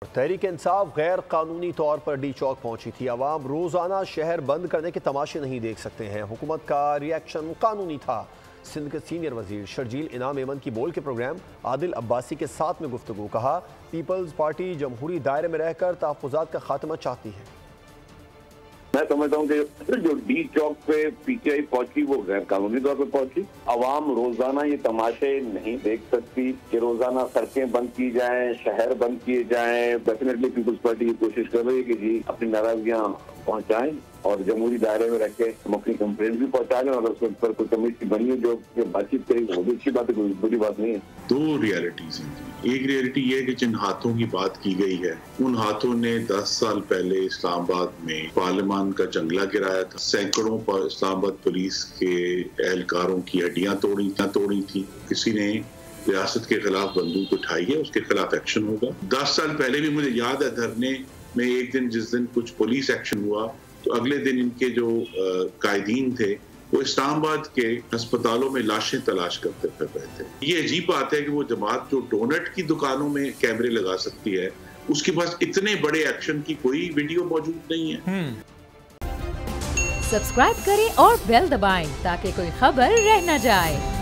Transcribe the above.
तहरीक इंसाफ गैर कानूनी तौर पर डी चौक पहुंची थी। अवाम रोजाना शहर बंद करने के तमाशे नहीं देख सकते हैं। हुकूमत का रिएक्शन कानूनी था। सिंध के सीनियर वजीर शर्जील इनाम एमन की बोल के प्रोग्राम आदिल अब्बासी के साथ में गुफ्तगू। कहा, पीपल्स पार्टी जमहूरी दायरे में रहकर तहफ़्फ़ुज़ात का खात्मा चाहती है। मैं समझता हूँ कि जो डी चौक पे पीटीआई पहुंची वो गैर कानूनी तौर पे पहुंची। अवाम रोजाना ये तमाशे नहीं देख सकती कि रोजाना सड़कें बंद की जाएं, शहर बंद किए जाएं। डेफिनेटली पीपल्स पार्टी की कोशिश कर रही है कि जी अपनी नाराजगियां पहुंचाएं और जमहूरी दायरे में रख के हम अपनी कंप्लेंट भी पहुंचा दें। अगर उस पर कोई कमेटी बनी है जो बातचीत करेगी वो भी अच्छी बात है, कोई बुरी बात नहीं है। दो रियलिटीज हैं। एक रियलिटी ये है कि जिन हाथों की बात की गई है उन हाथों ने 10 साल पहले इस्लामाबाद में पार्लियामान का जंगला गिराया था। सैकड़ों पर इस्लामाबाद पुलिस के एहलकारों की हड्डियां तोड़ी थी। किसी ने रियासत के खिलाफ बंदूक उठाई है, उसके खिलाफ एक्शन होगा। 10 साल पहले भी मुझे याद है धरने में एक दिन जिस दिन कुछ पुलिस एक्शन हुआ तो अगले दिन इनके जो कायदीन थे वो इस्लामाबाद के अस्पतालों में लाशें तलाश करते फिर रहे थे। ये अजीब बात है कि वो जमात जो डोनट की दुकानों में कैमरे लगा सकती है उसके पास इतने बड़े एक्शन की कोई वीडियो मौजूद नहीं है। सब्सक्राइब करें और बेल दबाएं ताकि कोई खबर रह न जाए।